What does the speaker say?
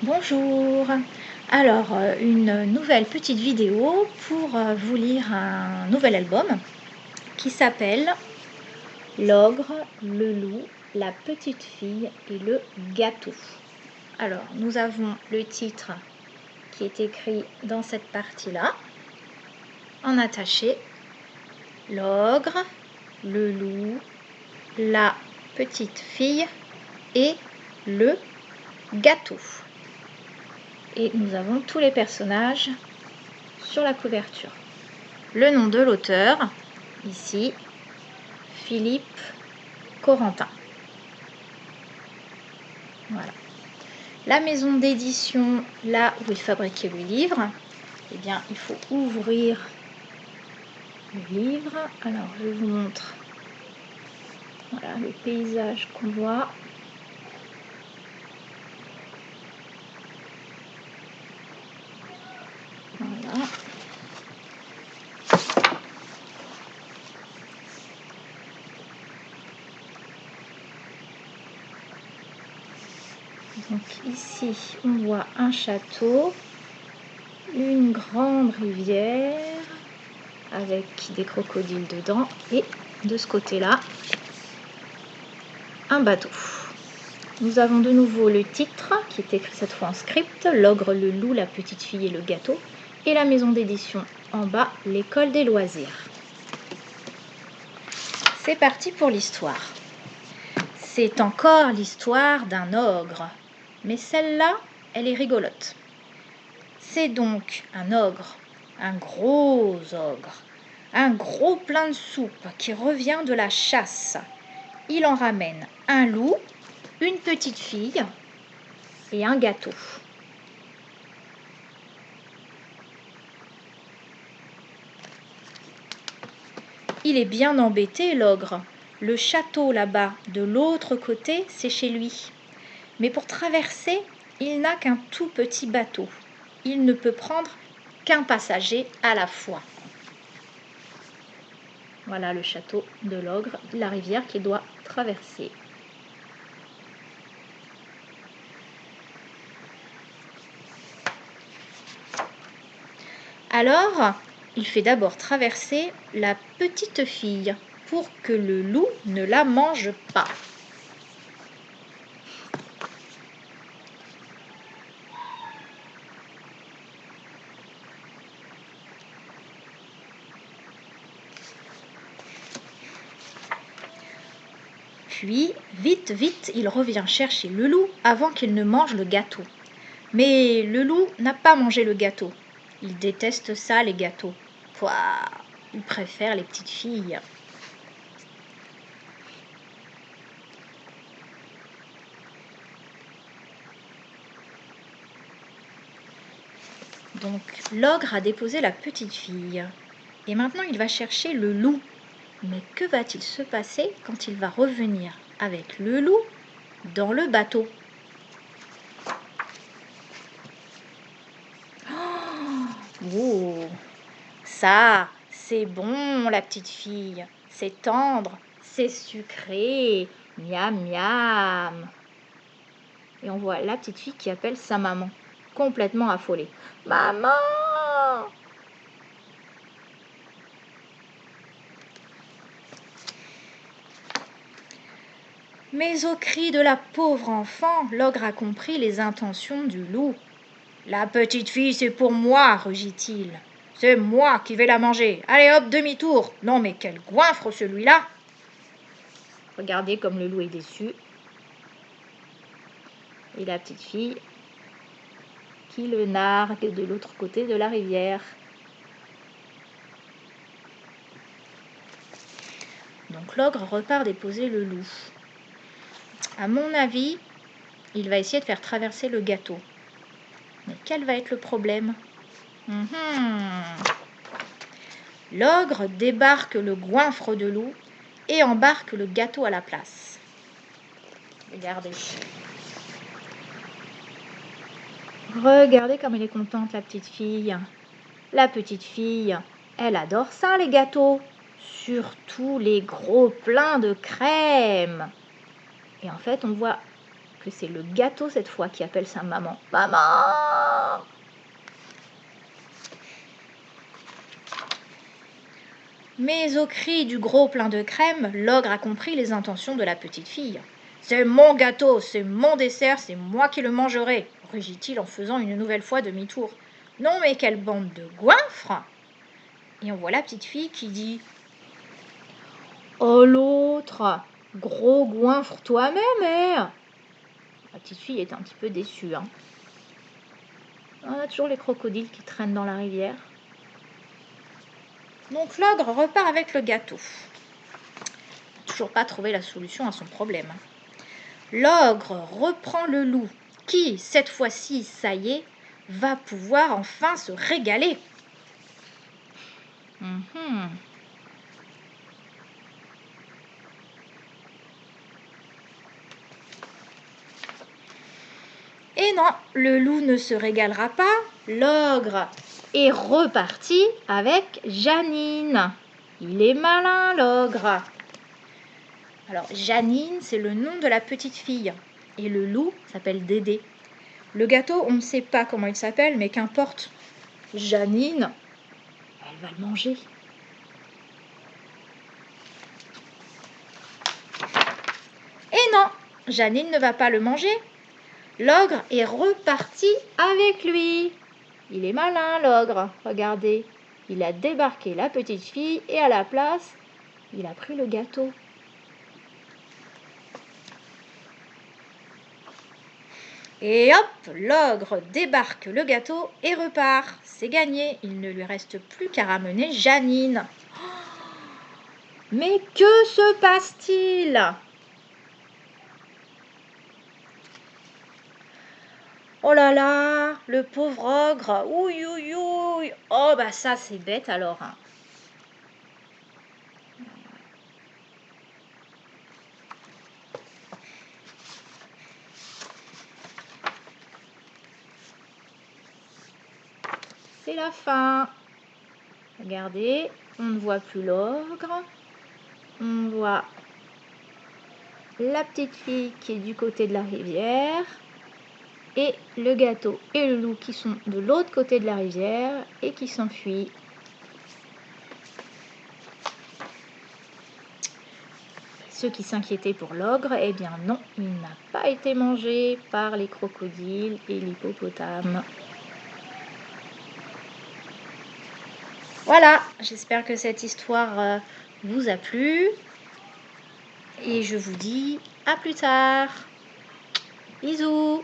Bonjour. Alors, une nouvelle petite vidéo pour vous lire un nouvel album qui s'appelle L'ogre, le loup, la petite fille et le gâteau. Alors, nous avons le titre qui est écrit dans cette partie-là, en attaché. L'ogre, le loup, la petite fille et le gâteau. Et nous avons tous les personnages sur la couverture. Le nom de l'auteur, ici, Philippe Corentin. Voilà. La maison d'édition, là où il fabriquait le livre, eh bien, il faut ouvrir le livre. Alors, je vous montre voilà, le paysage qu'on voit. Voilà. Donc ici, on voit un château, une grande rivière avec des crocodiles dedans et de ce côté-là, un bateau. Nous avons de nouveau le titre qui est écrit cette fois en script, L'ogre, le loup, la petite fille et le gâteau, et la maison d'édition en bas, l'école des loisirs. C'est parti pour l'histoire. C'est encore l'histoire d'un ogre, mais celle-là, elle est rigolote. C'est donc un ogre, un gros ogre, un gros plein de soupe qui revient de la chasse. Il en ramène un loup, une petite fille et un gâteau. Il est bien embêté, l'ogre. Le château là-bas, de l'autre côté, c'est chez lui. Mais pour traverser, il n'a qu'un tout petit bateau. Il ne peut prendre qu'un passager à la fois. Voilà le château de l'ogre, la rivière qu'il doit traverser. Alors, il fait d'abord traverser la petite fille pour que le loup ne la mange pas. Puis, vite, vite, il revient chercher le loup avant qu'il ne mange le gâteau. Mais le loup n'a pas mangé le gâteau. Il déteste ça, les gâteaux. Pouah, il préfère les petites filles. Donc, l'ogre a déposé la petite fille. Et maintenant, il va chercher le loup. Mais que va-t-il se passer quand il va revenir avec le loup dans le bateau? Oh, ça, c'est bon, la petite fille. C'est tendre, c'est sucré. Miam, miam. Et on voit la petite fille qui appelle sa maman, complètement affolée. Maman! Mais au cri de la pauvre enfant, l'ogre a compris les intentions du loup. La petite fille, c'est pour moi, rugit-il. C'est moi qui vais la manger. Allez hop, demi-tour. Non mais quel goinfre celui-là! Regardez comme le loup est déçu. Et la petite fille qui le nargue de l'autre côté de la rivière. Donc l'ogre repart déposer le loup. À mon avis, il va essayer de faire traverser le gâteau. Mais quel va être le problème? L'ogre débarque le goinfre de loup et embarque le gâteau à la place. Regardez. Regardez comme elle est contente, la petite fille. La petite fille, elle adore ça, les gâteaux. Surtout les gros pleins de crème. Et en fait, on voit que c'est le gâteau cette fois qui appelle sa maman. Maman! Mais au cri du gros plein de crème, l'ogre a compris les intentions de la petite fille. C'est mon gâteau, c'est mon dessert, c'est moi qui le mangerai, rugit-il en faisant une nouvelle fois demi-tour. Non mais quelle bande de goinfres! Et on voit la petite fille qui dit: Oh l'autre, gros goinfre toi-même, hein. La petite fille est un petit peu déçue. On a toujours les crocodiles qui traînent dans la rivière. Donc l'ogre repart avec le gâteau. Toujours pas trouvé la solution à son problème. L'ogre reprend le loup qui, cette fois-ci, ça y est, va pouvoir enfin se régaler. Et non, le loup ne se régalera pas. L'ogre est reparti avec Janine. Il est malin, l'ogre. Alors, Janine, c'est le nom de la petite fille. Et le loup s'appelle Dédé. Le gâteau, on ne sait pas comment il s'appelle, mais qu'importe. Janine, elle va le manger. Et non, Janine ne va pas le manger. L'ogre est reparti avec lui. Il est malin, l'ogre. Regardez, il a débarqué la petite fille et à la place, il a pris le gâteau. Et hop, l'ogre débarque le gâteau et repart. C'est gagné, il ne lui reste plus qu'à ramener Janine. Mais que se passe-t-il? Oh là là, le pauvre ogre. Ouïe, ouïe, ouïe. Oh bah ça c'est bête alors. C'est la fin. Regardez, on ne voit plus l'ogre. On voit la petite fille qui est du côté de la rivière. Et le gâteau et le loup qui sont de l'autre côté de la rivière et qui s'enfuient. Ceux qui s'inquiétaient pour l'ogre, eh bien non, il n'a pas été mangé par les crocodiles et l'hippopotame. Voilà, j'espère que cette histoire vous a plu. Et je vous dis à plus tard. Bisous.